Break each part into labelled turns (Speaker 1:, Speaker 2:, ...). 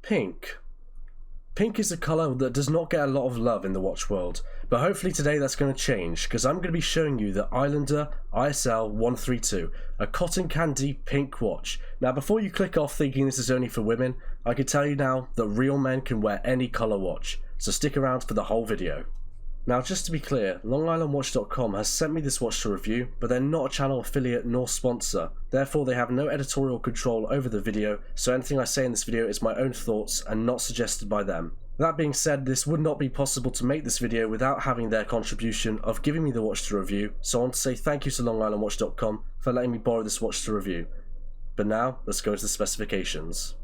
Speaker 1: Pink. Pink is a colour that does not get a lot of love in the watch world, but hopefully today that's going to change, because I'm going to be showing you the Islander ISL-132, a cotton candy pink watch. Now before you click off thinking this is only for women, I can tell you now that real men can wear any colour watch, so stick around for the whole video. Now just to be clear, LongIslandWatch.com has sent me this watch to review, but they're not a channel affiliate nor sponsor, therefore they have no editorial control over the video, so anything I say in this video is my own thoughts and not suggested by them. That being said, this would not be possible to make this video without having their contribution of giving me the watch to review, so I want to say thank you to LongIslandWatch.com for letting me borrow this watch to review. But now, let's go to the specifications.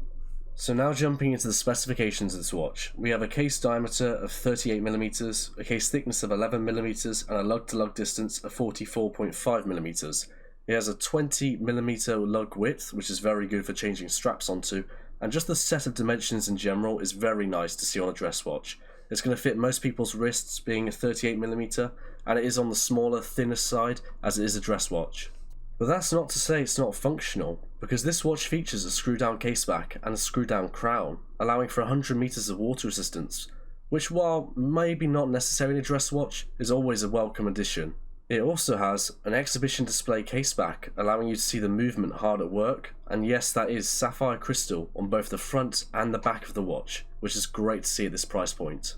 Speaker 1: So now jumping into the specifications of this watch, we have a case diameter of 38mm, a case thickness of 11mm, and a lug-to-lug distance of 44.5mm. It has a 20mm lug width, which is very good for changing straps onto, and just the set of dimensions in general is very nice to see on a dress watch. It's going to fit most people's wrists, being a 38mm, and it is on the smaller, thinner side as it is a dress watch. But that's not to say it's not functional, because this watch features a screw-down caseback and a screw-down crown, allowing for 100 meters of water resistance, which while maybe not necessary in a dress watch, is always a welcome addition. It also has an exhibition display caseback, allowing you to see the movement hard at work, and yes, that is sapphire crystal on both the front and the back of the watch, which is great to see at this price point.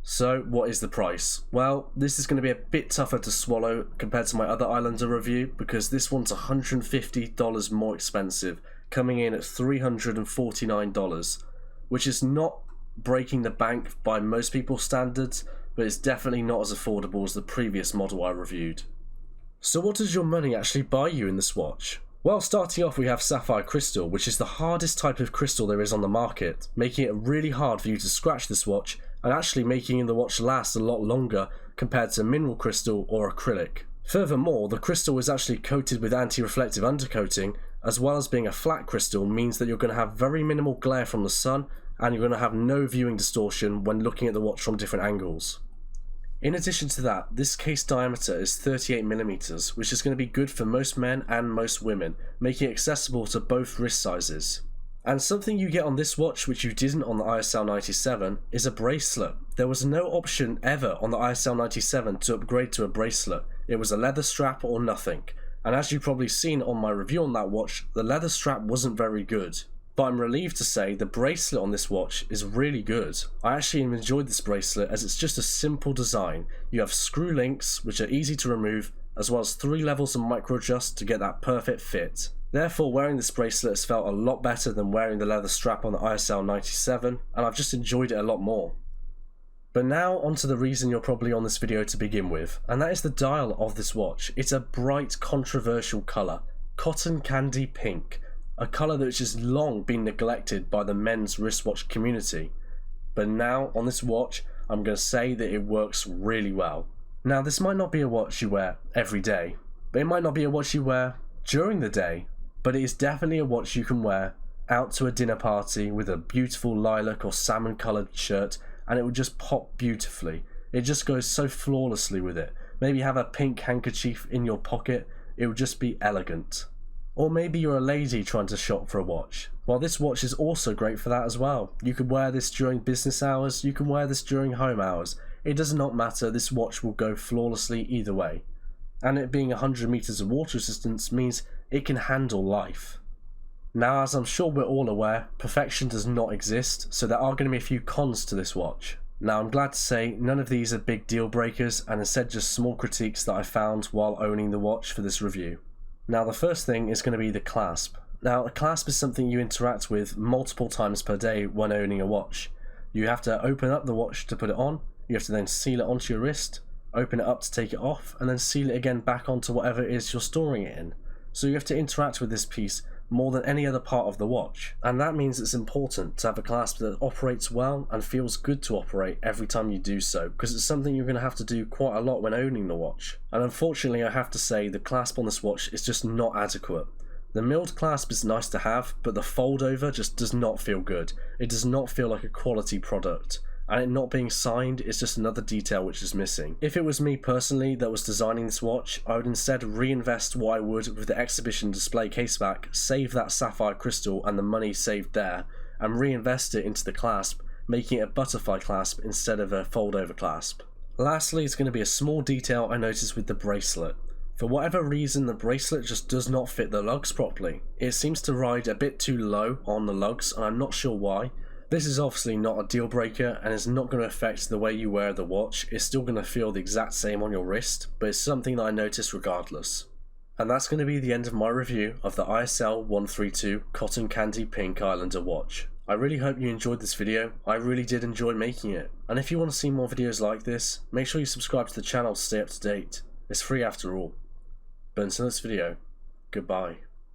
Speaker 1: So what is the price? Well, this is going to be a bit tougher to swallow compared to my other Islander review, because this one's $150 more expensive, coming in at $349, which is not breaking the bank by most people's standards, but it's definitely not as affordable as the previous model I reviewed. So what does your money actually buy you in this watch? Well, starting off we have sapphire crystal, which is the hardest type of crystal there is on the market, making it really hard for you to scratch this watch and actually making the watch last a lot longer compared to mineral crystal or acrylic. Furthermore, the crystal is actually coated with anti-reflective undercoating, as well as being a flat crystal means that you're going to have very minimal glare from the sun and you're going to have no viewing distortion when looking at the watch from different angles. In addition to that, this case diameter is 38mm, which is going to be good for most men and most women, making it accessible to both wrist sizes. And something you get on this watch which you didn't on the ISL-97 is a bracelet. There was no option ever on the ISL-97 to upgrade to a bracelet. It was a leather strap or nothing. And as you've probably seen on my review on that watch, the leather strap wasn't very good. But I'm relieved to say the bracelet on this watch is really good. I actually enjoyed this bracelet as it's just a simple design. You have screw links which are easy to remove, as well as 3 levels of micro adjust to get that perfect fit. Therefore, wearing this bracelet has felt a lot better than wearing the leather strap on the ISL-97, and I've just enjoyed it a lot more. But now onto the reason you're probably on this video to begin with, and that is the dial of this watch. It's a bright, controversial colour, cotton candy pink, a colour that has long been neglected by the men's wristwatch community. But now on this watch, I'm going to say that it works really well. Now this might not be a watch you wear every day, but it might not be a watch you wear during the day, but it is definitely a watch you can wear out to a dinner party with a beautiful lilac or salmon coloured shirt, and it would just pop beautifully. It just goes so flawlessly with it. Maybe have a pink handkerchief in your pocket, it would just be elegant. Or maybe you're a lady trying to shop for a watch. Well, this watch is also great for that as well. You could wear this during business hours, you can wear this during home hours. It does not matter, this watch will go flawlessly either way. And it being 100 meters of water resistance means it can handle life. Now, as I'm sure we're all aware, perfection does not exist, so there are going to be a few cons to this watch. Now, I'm glad to say none of these are big deal breakers, and instead just small critiques that I found while owning the watch for this review. Now, the first thing is going to be the clasp. Now, a clasp is something you interact with multiple times per day when owning a watch. You have to open up the watch to put it on, you have to then seal it onto your wrist, open it up to take it off, and then seal it again back onto whatever it is you're storing it in. So you have to interact with this piece more than any other part of the watch, and that means it's important to have a clasp that operates well and feels good to operate every time you do so, because it's something you're going to have to do quite a lot when owning the watch. And unfortunately, I have to say the clasp on this watch is just not adequate. The milled clasp is nice to have, but the fold over just does not feel good. It does not feel like a quality product. and it not being signed is just another detail which is missing. If it was me personally that was designing this watch, I would instead reinvest what I would with the exhibition display caseback, save that sapphire crystal and the money saved there, and reinvest it into the clasp, making it a butterfly clasp instead of a fold over clasp. Lastly, it's going to be a small detail I noticed with the bracelet. For whatever reason, the bracelet just does not fit the lugs properly. It seems to ride a bit too low on the lugs, and I'm not sure why. This is obviously not a deal breaker and is not going to affect the way you wear the watch. It's still going to feel the exact same on your wrist, but it's something that I noticed regardless. And that's going to be the end of my review of the ISL-132 Cotton Candy Pink Islander watch. I really hope you enjoyed this video. I really did enjoy making it. And if you want to see more videos like this, make sure you subscribe to the channel to stay up to date. It's free after all. But until this video, goodbye.